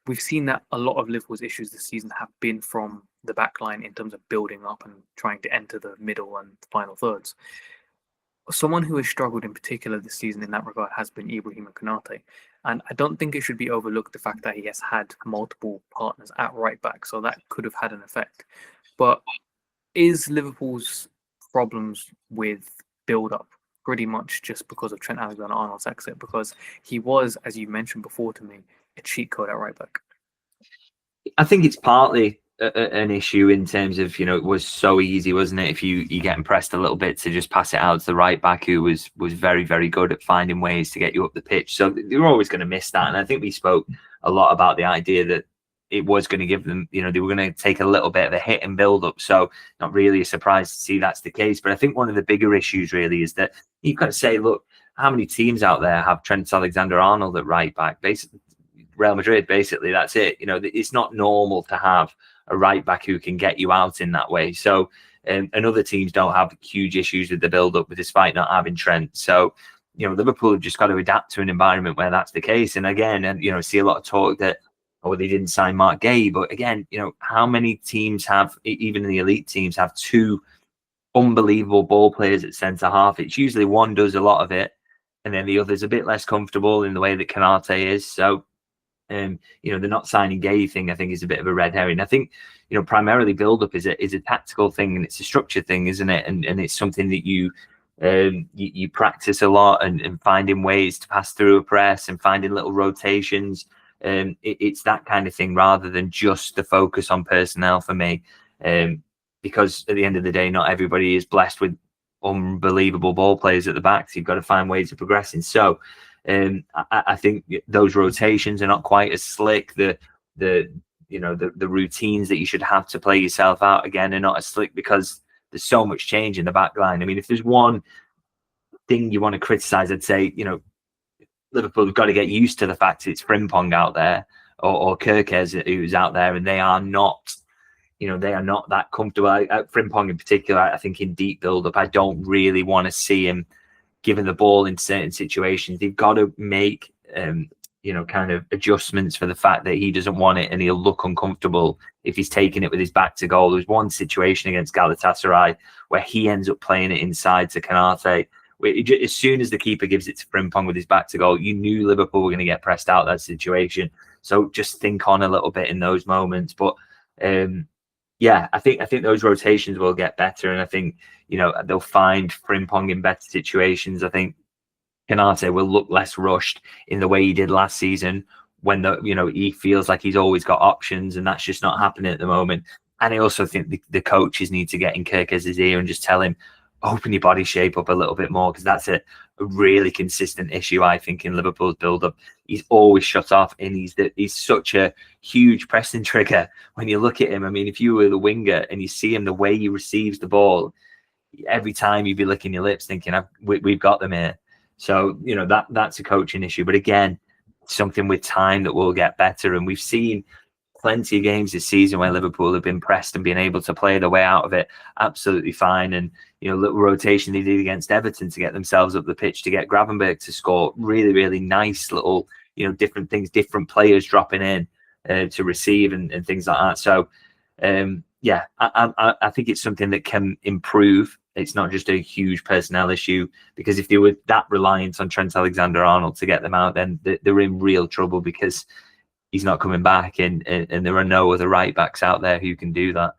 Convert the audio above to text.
we've seen that a lot of Liverpool's issues this season have been from the back line in terms of building up and trying to enter the middle and final thirds. Someone who has struggled in particular this season in that regard has been Ibrahima Konate. And I don't think it should be overlooked the fact that he has had multiple partners at right back, so that could have had an effect. But is Liverpool's problems with build up pretty much just because of Trent Alexander-Arnold's exit? Because he was, as you mentioned before to me, a cheat code at right back. I think it's partly an issue in terms of, it was so easy, wasn't it? If you get pressed a little bit to just pass it out to the right back, who was very, very good at finding ways to get you up the pitch. So you're always going to miss that. And I think we spoke a lot about the idea that it was going to give them, they were going to take a little bit of a hit and build up. So not really a surprise to see that's the case. But I think one of the bigger issues really is that you've got to say, look, how many teams out there have Trent Alexander-Arnold at right back? Basically, Real Madrid, basically, that's it. It's not normal to have a right back who can get you out in that way. So, and other teams don't have huge issues with the build-up, despite not having Trent. So, Liverpool have just got to adapt to an environment where that's the case. And again, see a lot of talk that, they didn't sign Mark Gay. But again, how many teams have, even the elite teams, have two unbelievable ball players at centre-half? It's usually one does a lot of it, and then the other's a bit less comfortable in the way that Konate is. So, they're not signing Gay thing, I think, is a bit of a red herring. I think, primarily build-up is a tactical thing, and it's a structure thing, isn't it? And it's something that you practice a lot, and finding ways to pass through a press and finding little rotations. It's that kind of thing rather than just the focus on personnel for me. Because at the end of the day, not everybody is blessed with unbelievable ball players at the back. So you've got to find ways of progressing. So I think those rotations are not quite as slick. The routines that you should have to play yourself out again are not as slick because there's so much change in the back line. I mean, if there's one thing you want to criticize, I'd say, Liverpool have got to get used to the fact that it's Frimpong out there or Kerkez who's out there, and they are not that comfortable. Frimpong in particular, I think in deep build-up, I don't really want to see him given the ball in certain situations. They've got to make, kind of adjustments for the fact that he doesn't want it and he'll look uncomfortable if he's taking it with his back to goal. There was one situation against Galatasaray where he ends up playing it inside to Konate. As soon as the keeper gives it to Frimpong with his back to goal, you knew Liverpool were going to get pressed out of that situation. So just think on a little bit in those moments. But I think those rotations will get better, and I think they'll find Frimpong in better situations. I think Konate will look less rushed in the way he did last season when he feels like he's always got options, and that's just not happening at the moment. And I also think the coaches need to get in Kerkez's ear and just tell him, open your body shape up a little bit more, because that's a really consistent issue, I think, in Liverpool's build-up. He's always shut off, and he's such a huge pressing trigger. When you look at him, I mean, if you were the winger and you see him, the way he receives the ball, every time you'd be licking your lips thinking, we've got them here. So, that's a coaching issue. But again, something with time that will get better. And we've seen plenty of games this season where Liverpool have been pressed and been able to play their way out of it absolutely fine. And, little rotation they did against Everton to get themselves up the pitch, to get Gravenberch to score. Really, really nice little, different things, different players dropping in to receive and things like that. So, I think it's something that can improve. It's not just a huge personnel issue, because if they were that reliant on Trent Alexander-Arnold to get them out, then they're in real trouble, because he's not coming back, and there are no other right backs out there who can do that.